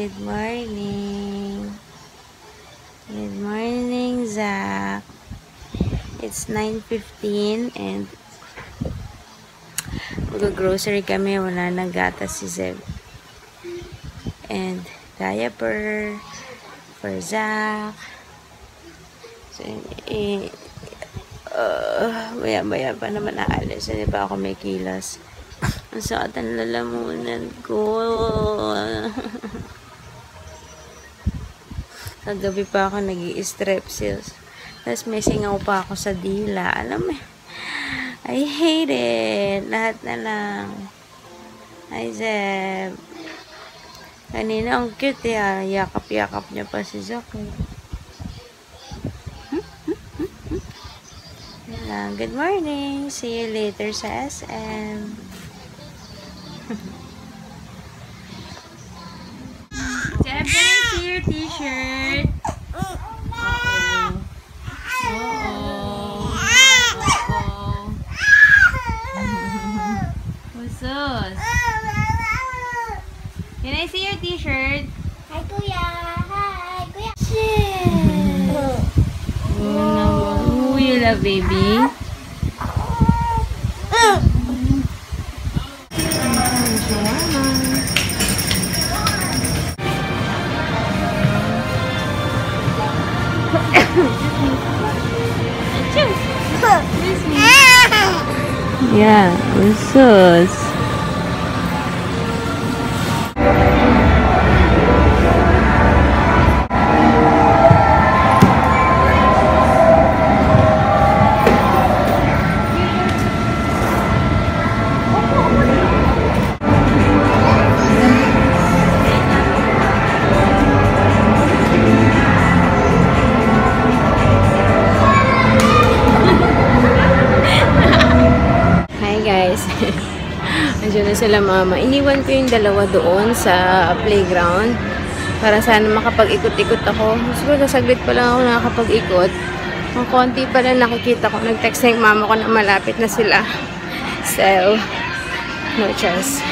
Good morning. Good morning, Zach. It's 9:15 and mag-grocery kami. Wala nang gatas si Zeb. And diaper for Zach. So, maya-maya pa naman aalis. Hindi pa ako may kilos. Ang sakit ang lalamunan ko. Kagabi pa ako nag-i-strepsils. Tapos may singaw pa ako sa dila. Alam mo, I hate it. Lahat na lang. Hi, Zeb. Kanina ang cute eh. Yakap-yakap niya pa si Zach. Good morning. See you later sa SM. Zeb, can I see your t-shirt? Husos. Can I see your t-shirt? Hi, Kuya. Hi, Kuya. Oh, you love baby? Yeah, husos. Nandiyan na sila mama. Iniwan ko yung dalawa doon sa playground para sana makapag-ikot-ikot ako. Siguro saglit pa lang ako nakakapag-ikot. Ang konti pa lang nakikita ko. Nag-text na yung mama ko na malapit na sila. So, no choice.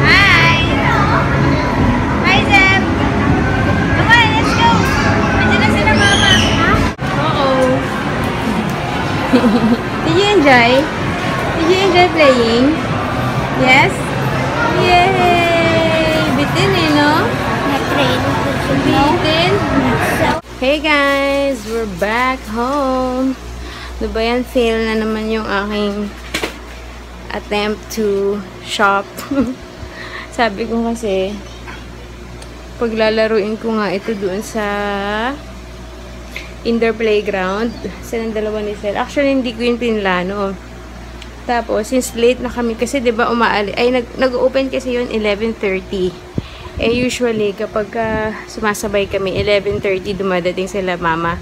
Hi! Hi, Zeb! Come on, let's go! Nandiyan na sila mama. Uh-oh. Did you enjoy? Did you enjoy playing? Yes? Yay! Bitin eh, no? Bitin? Hey guys! We're back home! Ano ba yan? Fail na naman yung aking attempt to shop. Sabi ko kasi paglalaruin ko nga ito doon sa indoor playground. Silang dalawa ni Sel. Actually, hindi ko yung pinlano. Tapos, since late na kami, kasi diba nag-open kasi yun 11:30. Eh, usually, kapag sumasabay kami, 11:30 dumadating sila mama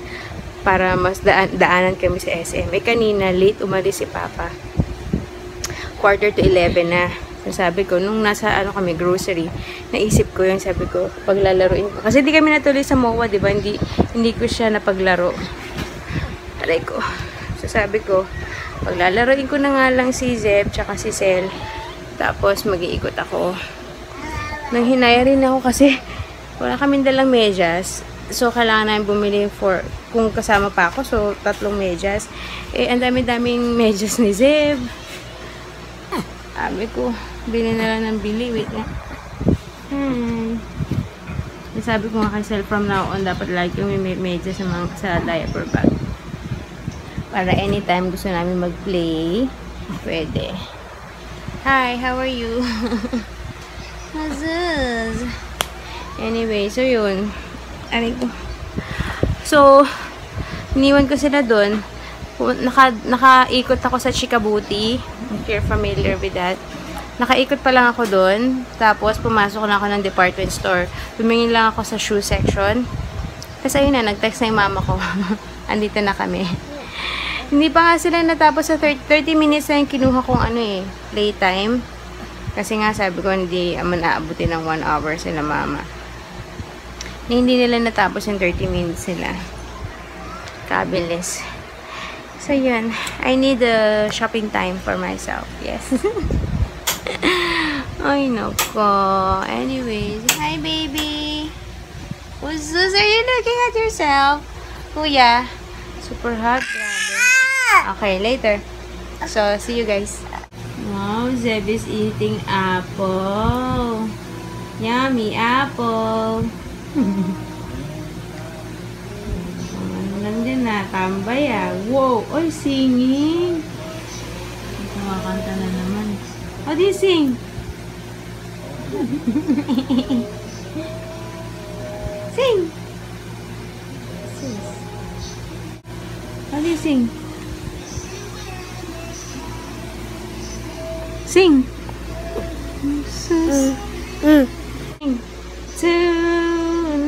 para mas daanan kami sa SM. Eh, kanina, late umalis si Papa. 11:45 na. So, sabi ko, nung nasa kami, grocery, naisip ko yun, sabi ko, paglalaroin ko. Kasi di kami natuloy sa MOA, di ba? Hindi ko siya napaglaro. Aray ko. So, sabi ko, paglalaroin ko na nga lang si Zeb, tsaka si Sel. Tapos, mag-iikot ako. Nang hinaya rin ako kasi wala kaming dalang medyas. So, kailangan namin bumili kung kasama pa ako. So, 3 medyas. Eh, ang dami-daming medyas ni Zeb. Sabi ko, bili na lang ng bili. Wait na. Sabi ko nga kay Sel, from now on, dapat lagi kami may medyas sa diaper bag. Para anytime gusto namin mag-play, pwede. Hi, how are you? Hazuz. Anyway, so yun. So, iniwan ko sila doon. Nakaikot ako sa Chikabuti. If you're familiar with that. Nakaikot pa lang ako doon. Tapos, pumasok na ako ng department store. Tumingin lang ako sa shoe section. Tapos, ayun na, nag-text na yung mama ko. Andito na kami. Hindi pa nga sila natapos sa 30 minutes na yung kinuha kong playtime. Kasi nga, sabi ko, hindi naabutin ng 1 hour sila mama. Hindi nila natapos yung 30 minutes nila. Kabilis. So, yun. I need a shopping time for myself. Yes. Ay, nako. Anyways. Hi, baby. What's this? Are you looking at yourself? Kuya. Super hot. Grabe. Okay, later. So, see you guys. Wow, Zeb is eating apple. Yummy apple. Nandun na, tambay Wow, oy, singing. Kumakanta na naman. How do you sing? Sing. How do you sing? Sing. To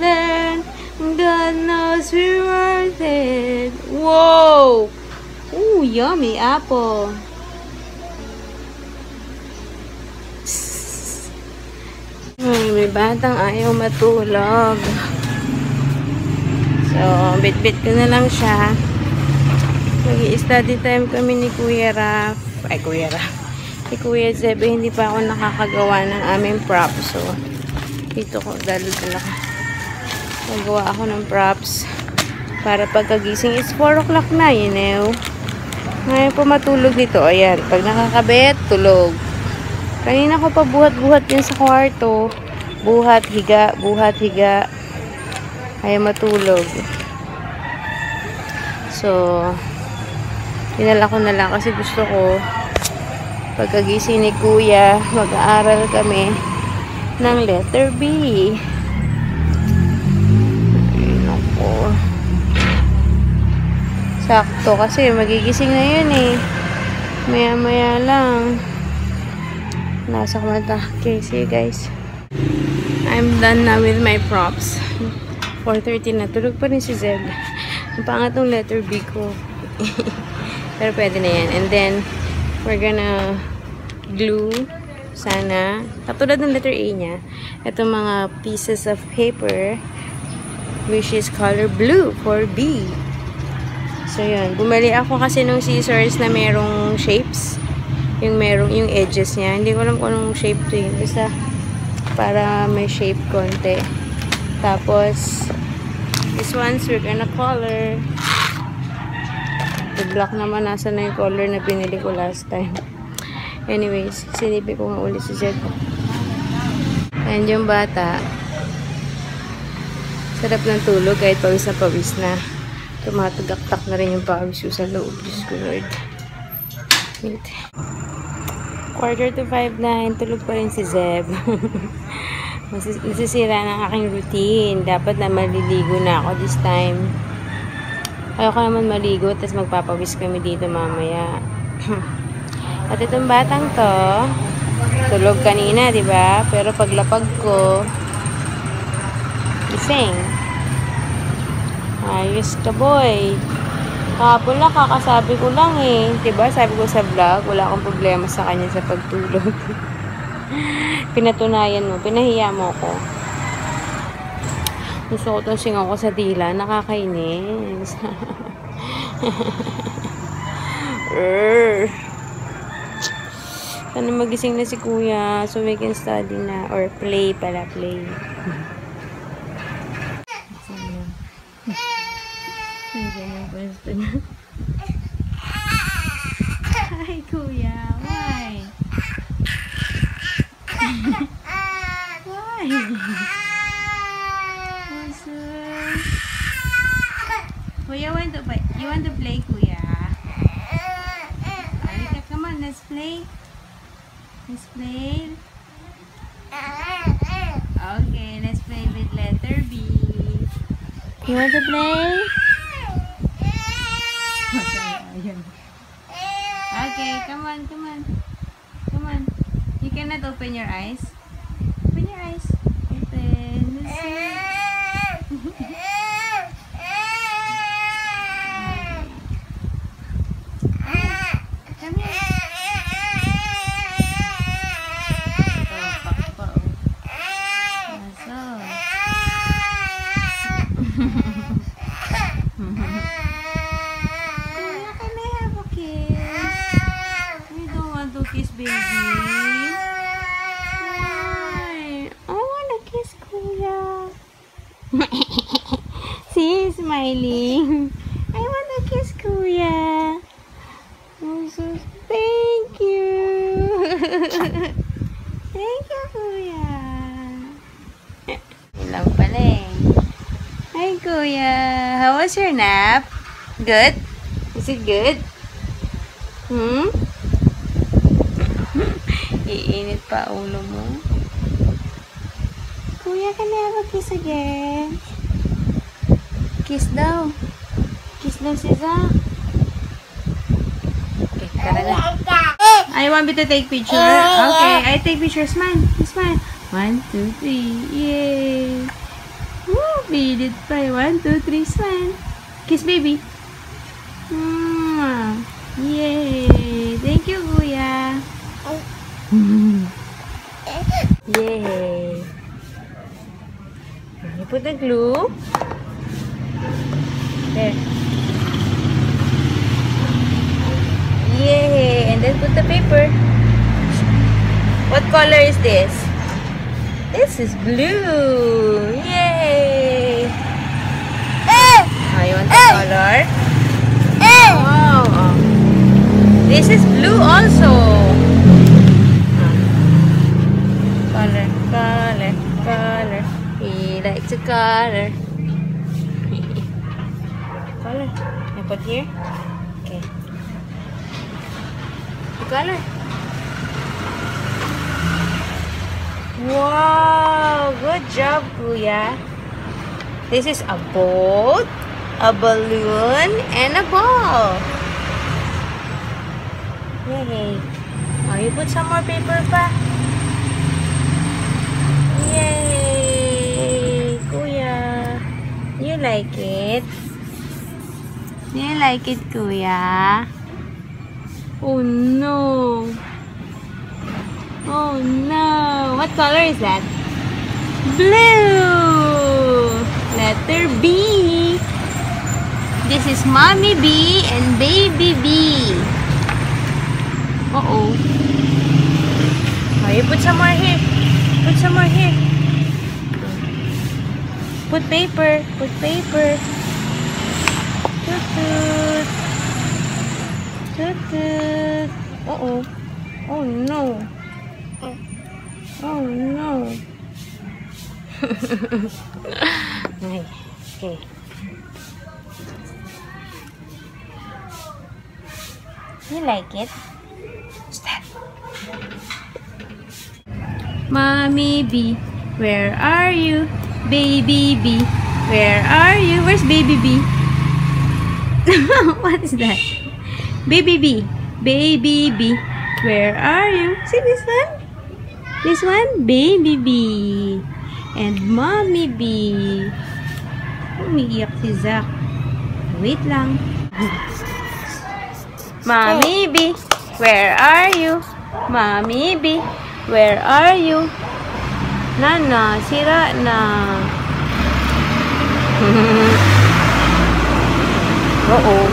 learn, God knows we're worth it. Whoa! Ooh, yummy apple. May batang ayaw matulog. So, bit-bit ko na lang siya. Mag-i-study time kami ni Kuya Raf. Ay, Kuya Raf. Si Kuya Zebe, hindi pa ako nakakagawa ng aming props. So, dito ko, dalo-dalo ko. Nagawa ako ng props. Para pagkagising, it's 4 o'clock na, you know. Ngayon po matulog nito. Ayan, pag nakakabit, tulog. Kanina ko pa buhat-buhat yan sa kwarto. Buhat, higa, buhat, higa. Ayaw matulog. So, dinala ko na lang kasi gusto ko pagkagising ni Kuya, mag-aaral kami ng letter B. Ayun ako. Sakto kasi magigising na yun maya-maya lang. Nasa kumanta. Okay, see you guys. I'm done now with my props. 4:30 na. Tulog pa rin si Zed. Ang pangat ng letter B ko. Pero pwede na yan. And then, we're gonna glue sana. Katulad ng letter A niya. Itong mga pieces of paper which is color blue for B. So, yun. Bumali ako kasi nung scissors na merong shapes. Yung edges niya. Hindi ko alam kung anong shape to yun. Basta para may shape konti. Tapos, this ones we're gonna color. The black naman, nasa na yung color na binili ko last time. Anyways, sinipi ko nga ulit si Zed. And yung bata, sarap ng tulog kahit pawis na pawis na. Tumatagaktak na rin yung pawis ko sa loob. Diyos ko, Lord. Wait. 4:45 na, tulog pa rin si Zeb. Nasisira ng aking routine. Dapat na maliligo na ako this time. Ayoko naman maligo, tapos magpapawis kami dito mamaya. At itong batang to, tulog kanina, di ba? Pero paglapag ko, gising. Ayos ka, boy. Kahapon lang, kakasabi ko lang Diba? Sabi ko sa vlog, wala akong problema sa kanya sa pagtulog. Pinatunayan mo, pinahiya mo ko. Gusto ko itong singaw ko sa dila, nakakainis. Sana magising na si Kuya so we can study na. Or play pala, play. Hi, Kuya. Why? Why? Kuya, you want to play, Kuya? Alika, come on, let's play. Let's play. Okay, let's play with letter B. You want to play? Okay, come on, come on. Come on. You cannot open your eyes. Open your eyes. Open. Let's see. Come here. Kiss baby. Why? I wanna kiss Kuya. See, he's smiling. I wanna kiss Kuya. Oh, so thank you. Thank you, Kuya. Ilang pala eh. Hi, Kuya. How was your nap? Good? Is it good? Iinit pa ulo mo. Kuya, can I have a kiss again? Kiss daw. Kiss daw si Zach. Okay, tara na. I want me to take picture. Okay, I take picture. Smile. Smile. 1, 2, 3. Yay. Woo, bilit pa. 1, 2, 3. Smile. Kiss baby. Yay. Thank you, Kuya. Yay! You put the glue. There. Yay! And then put the paper. What color is this? This is blue. Yay! You want the color? Oh. This is blue also. Color. He likes a color. Color. I put here. Okay. The color. Wow! Good job, Kuya. This is a boat, a balloon, and a ball. Yay! Oh, you put some more paper pa. Yay! Kuya! You like it? Do you like it, Kuya? Oh no! Oh no! What color is that? Blue! Letter B. This is Mommy B and Baby B. Uh-oh. Oh, you put some more here. Put some more here. Put paper. Put paper. Toot toot. Toot toot. Uh-oh. Oh no. Oh no. Okay. You like it? What's that? Mommy B, where are you? Baby B, where are you? Where's Baby B? What is that? Baby B, Baby B, where are you? See this one? This one? Baby B. And Mommy B. Umiiyak si Zach. Wait lang. Mommy B, where are you? Mommy B, where are you? Nana, sira na. Uh-oh.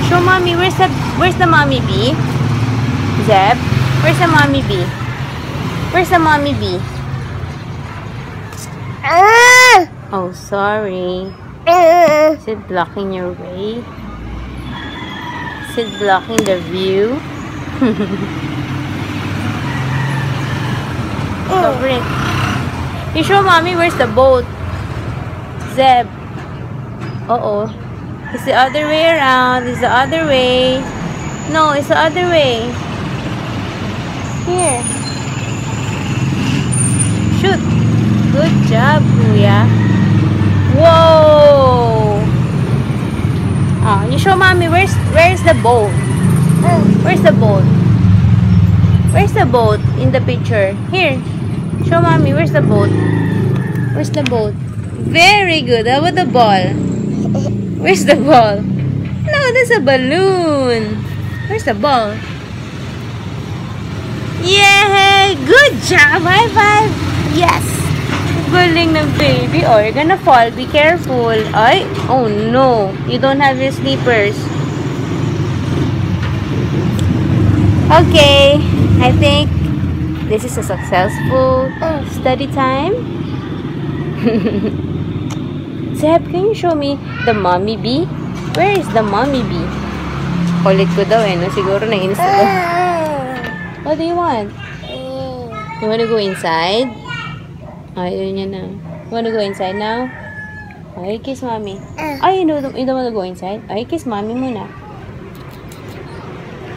Show mommy, where's the mommy B? Zeb, where's the mommy B? Where's the mommy B? Oh, sorry. Is it blocking your way? Is it blocking the view? Cover it. You show mommy where's the boat. Zeb. Uh-oh. It's the other way around. It's the other way. No, it's the other way. Here. Shoot. Good job, Kuya. Whoa. Oh, you show mommy where's the boat. Where's the boat? Where's the boat in the picture? Here. Show mommy. Where's the boat? Where's the boat? Very good. How about the ball? Where's the ball? No, that's a balloon. Where's the ball? Yay! Good job! High five! Yes! Galing ng baby. Oh, you're gonna fall. Be careful. Ay! Oh no! You don't have your slippers. Okay. I think this is a successful study time. Zeb, can you show me the mommy bee? Where is the mommy bee? Kulit ko daw no? Siguro nainis na daw. What do you want? You wanna go inside? Ayaw niya na. You wanna go inside now? Ay, kiss mommy. Ay, you don't wanna go inside? Ay, kiss mommy muna.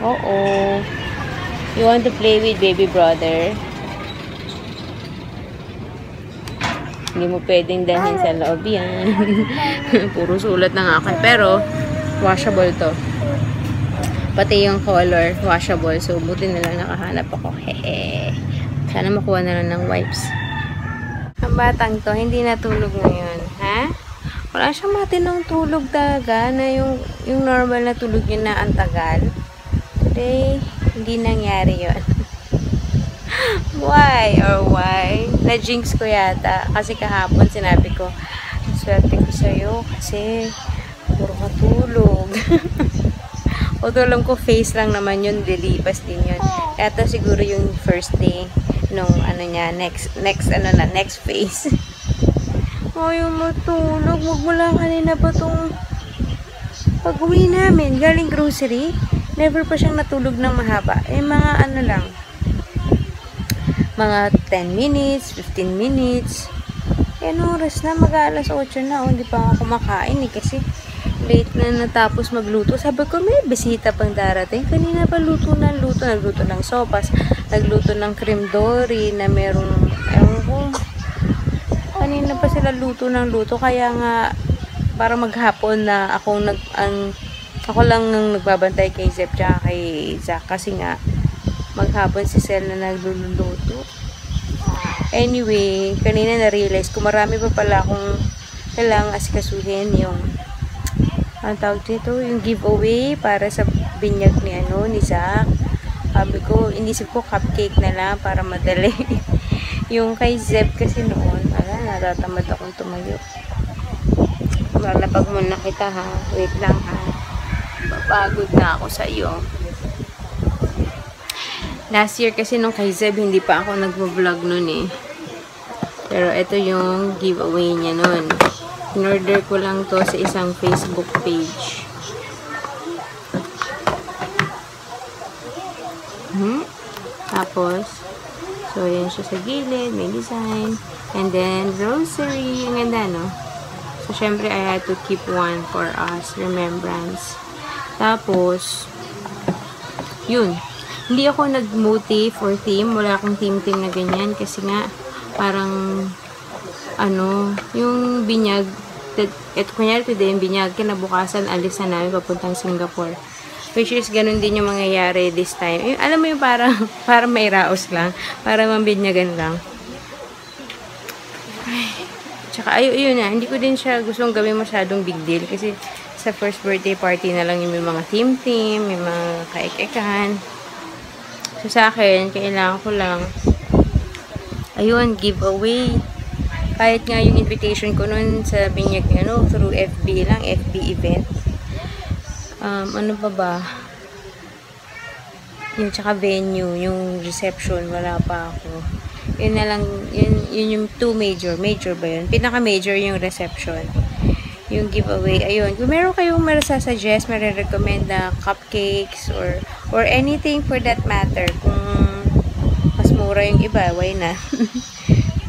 Uh-oh. You want to play with baby brother? Hindi mo pwedeng dalhin sa loob yan. Puro sulat na nga akin. Pero, washable to. Pati yung color, washable. So, buti na lang nakahanap ako. Hehe. Sana makuha na lang ng wipes. Ang batang to, hindi natulog ngayon. Ha? Wala siyang matinong tulog talaga na yung normal na tulog yun na ang tagal. Today, hindi nangyari yun. Why or why? Na-jinx ko yata. Kasi kahapon sinabi ko, swerte ko sa'yo kasi puro katulog. Although alam ko face lang naman yun, dilipas din yun. Kaya to siguro yung first day nung ano niya, next phase. Oh, yung matulog. Magmula kanina pa tong pag-uwi namin, galing grocery. Never pa siyang natulog ng mahaba. Eh, mga ano lang. Mga 10 minutes, 15 minutes. Eh, no, oras na. Mag-alas 8 na. Hindi pa ako kumakain eh. Kasi late na natapos magluto. Sabi ko, may bisita pang darating. Kanina pa luto. Nagluto ng sopas. Nagluto ng cream dory na merong, ewan ko. Kanina pa sila luto. Kaya nga, para maghapon na ako lang ang nagbabantay kay Zep tsaka kay Zach kasi nga maghapon si Sel na nagluluto. Anyway, kanina na-realize ko marami pa pala akong kailangang asikasuhin yung ang tawag dito, yung giveaway para sa binyag ni Zach. Sabi ko, inisip ko cupcake na lang para madali. Yung kay Zep kasi noon, natatamad akong tumayo. Lalapag muna kita ha. Wait lang ha. Papagod na ako sa iyo. Last year kasi nung kay Zeb, hindi pa ako nagvo-vlog nun eh. Pero ito yung giveaway niya nun. In-order ko lang to sa isang Facebook page. Tapos, so yan siya sa gilid, may design. And then, rosary. Ang ganda, no? So, syempre, I had to keep one for us, remembrance. Tapos, yun. Hindi ako nag-motive or theme. Wala akong theme na ganyan. Kasi nga, parang, yung binyag, kunyari today, yung binyag, kinabukasan, alis na namin papuntang Singapore. Which is, ganun din yung mangyayari this time. Alam mo yung parang may raos lang. Para mambinyagan lang. Tsaka, ayun na. Hindi ko din siya gustong gawin masyadong big deal. Kasi, sa first birthday party na lang yung may mga team, may mga kaik-ikan. So, sa akin, kailangan ko lang, ayun, giveaway. Kahit nga yung invitation ko nun sa binyag, through FB lang, FB event. Ano pa ba? Yung tsaka venue, yung reception, wala pa ako. Yun na lang, yun yung two major ba yun? Pinaka-major yung reception. Yung giveaway, ayun. Kung meron kayong marasasuggest, marirecommend na cupcakes or anything for that matter. Kung mas mura yung iba, why na?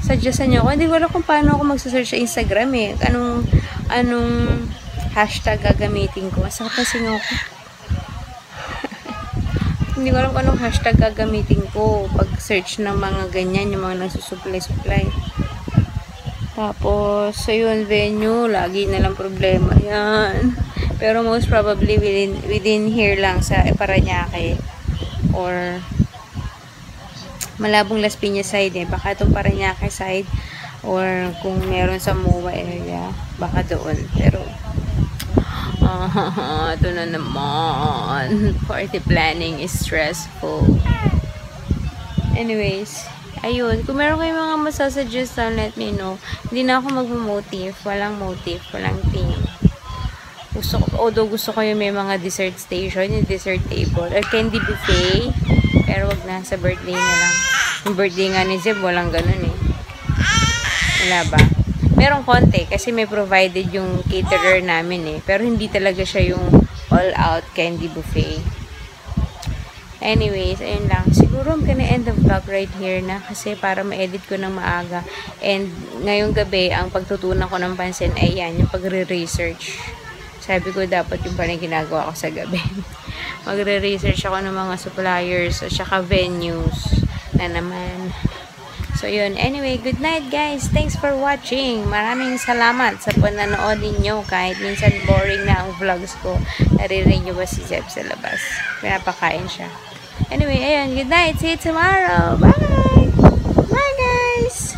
Suggestan nyo ako. Hindi ko alam kung paano ako magsasearch sa Instagram eh. Anong hashtag gagamitin ko. Masakit na singaw ko. Hindi ko alam kung anong hashtag gagamitin ko pag search ng mga ganyan, yung mga nagsusupply. Tapos, so yun, venue, lagi na lang problema yan. Pero most probably within here lang sa Parañaque or Malabong Las Piñas side eh. Baka itong Parañaque side or kung meron sa MOA area, baka doon. Pero ito na naman. Party planning is stressful. Anyways, ayun. Kung meron kayong mga masasuggest, let me know. Hindi na ako mag-motive. Walang motive. Walang theme. Although gusto ko yung may mga dessert station, yung dessert table, or candy buffet. Pero wag na. Sa birthday na lang. Yung birthday nga ni Zeb, walang ganun eh. Wala ba? Merong konti kasi may provided yung caterer namin eh. Pero hindi talaga siya yung all-out candy buffet. Anyways, ayun lang. Siguro I'm gonna end the vlog right here na kasi para ma-edit ko ng maaga. And ngayong gabi, ang pagtutunan ko ng pansin ay yan, yung pagre-research. Sabi ko dapat yung parang ginagawa ko sa gabi. Magre-research ako ng mga suppliers at saka venues na naman. So, yun. Anyway, good night, guys. Thanks for watching. Maraming salamat sa pananood ninyo. Kahit minsan boring na ang vlogs ko. Naririnig nyo ba si Zeb sa labas? Pinapakain siya. Anyway, ayun. Good night. See you tomorrow. Bye! Bye, guys!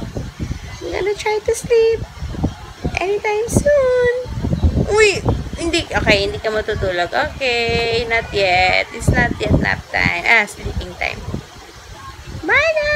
I'm gonna try to sleep anytime soon. Uy! Hindi. Okay, hindi ka matutulog. Okay, not yet. It's not yet nap time. Sleeping time. Bye, guys!